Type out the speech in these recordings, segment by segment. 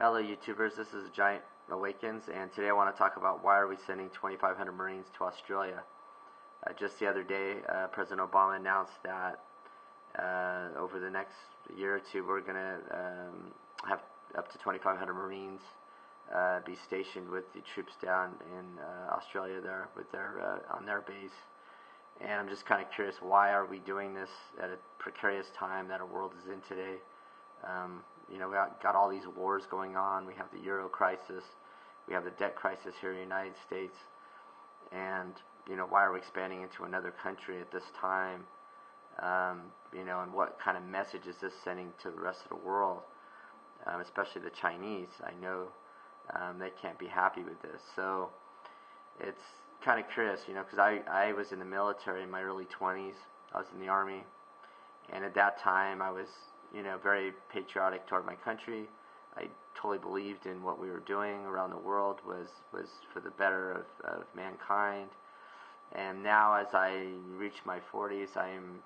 Hello YouTubers, this is Giant Awakens, and today I want to talk about why are we sending 2,500 Marines to Australia. Just the other day, President Obama announced that over the next year or two we're going to have up to 2,500 Marines be stationed with the troops down in Australia there with their on their base. And I'm just kind of curious, why are we doing this at a precarious time that our world is in today? We got all these wars going on. We have the Euro crisis. We have the debt crisis here in the United States. And, why are we expanding into another country at this time? And what kind of message is this sending to the rest of the world? Especially the Chinese. I know they can't be happy with this. So it's kind of curious, because I was in the military in my early 20s. I was in the Army. And at that time I was very patriotic toward my country. I totally believed in what we were doing around the world was for the better of mankind. And now as I reach my 40s, I've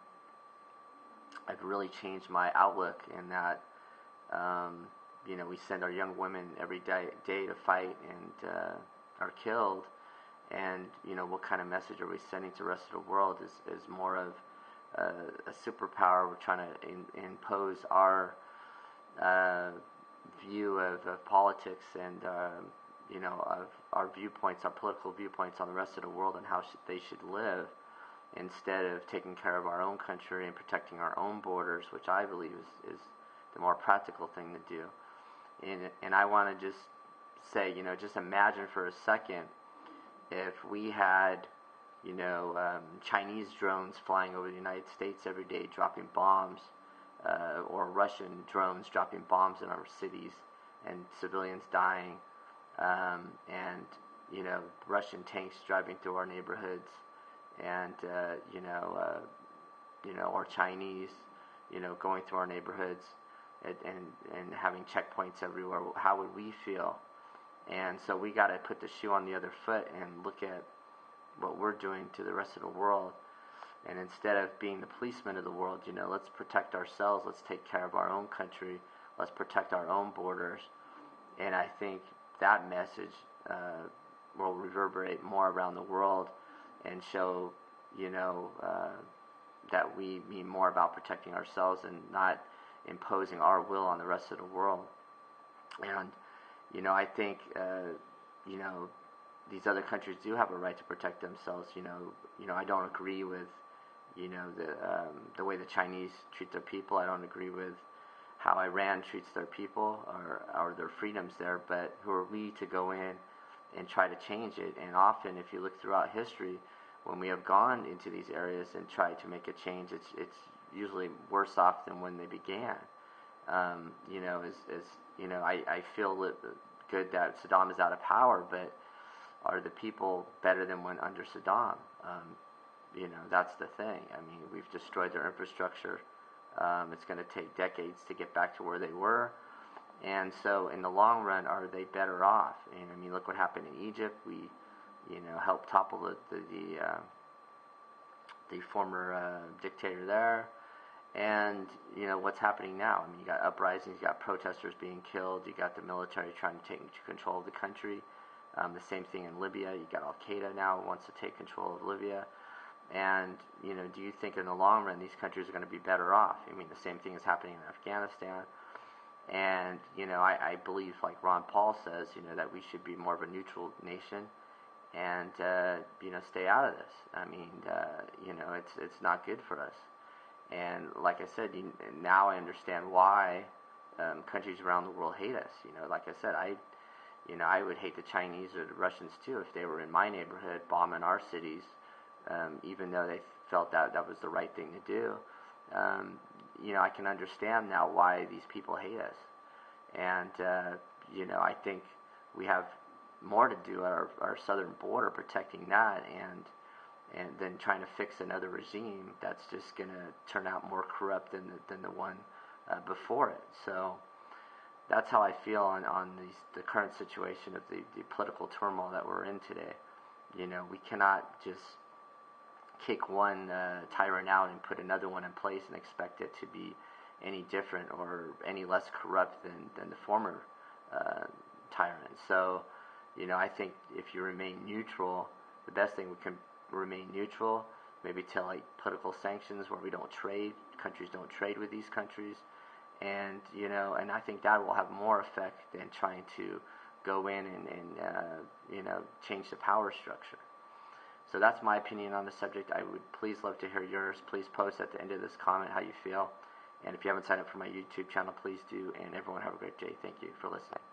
really changed my outlook in that, we send our young women every day to fight and are killed. And, what kind of message are we sending to the rest of the world is more of a superpower. We're trying to impose our view of politics and of our viewpoints, our political viewpoints on the rest of the world and how they should live, instead of taking care of our own country and protecting our own borders, which I believe is the more practical thing to do. And I want to just say, just imagine for a second if we had Chinese drones flying over the United States every day dropping bombs, or Russian drones dropping bombs in our cities and civilians dying, and Russian tanks driving through our neighborhoods, and or Chinese going through our neighborhoods and having checkpoints everywhere. How would we feel? And so we got to put the shoe on the other foot and look at what we're doing to the rest of the world. And instead of being the policemen of the world, let's protect ourselves. Let's take care of our own country. Let's protect our own borders. And I think that message will reverberate more around the world and show, that we mean more about protecting ourselves and not imposing our will on the rest of the world. And I think these other countries do have a right to protect themselves. I don't agree with the way the Chinese treat their people. I don't agree with how Iran treats their people or their freedoms there. But who are we to go in and try to change it? And often, if you look throughout history, when we have gone into these areas and tried to make a change, it's usually worse off than when they began. I feel good that Saddam is out of power, but are the people better than when under Saddam? That's the thing. I mean, we've destroyed their infrastructure. It's going to take decades to get back to where they were. And so in the long run, are they better off? And I mean, look what happened in Egypt. We, helped topple the former dictator there. And, what's happening now? I mean, you got uprisings, you got protesters being killed, you got the military trying to take control of the country. The same thing in Libya. You got Al-Qaeda now wants to take control of Libya. And, do you think in the long run these countries are going to be better off? I mean, the same thing is happening in Afghanistan. And, I believe, like Ron Paul says, that we should be more of a neutral nation and, stay out of this. I mean, it's not good for us. And like I said, now I understand why countries around the world hate us. Like I said, I would hate the Chinese or the Russians too if they were in my neighborhood bombing our cities, even though they felt that was the right thing to do. I can understand now why these people hate us. And, I think we have more to do at our southern border, protecting that, and then trying to fix another regime that's just going to turn out more corrupt than the one before it. So that's how I feel on the current situation of the political turmoil that we're in today. We cannot just kick one tyrant out and put another one in place and expect it to be any different or any less corrupt than the former tyrant. So, I think if you remain neutral, the best thing we can remain neutral, maybe tell like political sanctions where we don't trade, countries don't trade with these countries, and and I think that will have more effect than trying to go in and change the power structure. So that's my opinion on the subject. I would please love to hear yours. Please post at the end of this comment how you feel. And if you haven't signed up for my YouTube channel, please do. And everyone have a great day. Thank you for listening.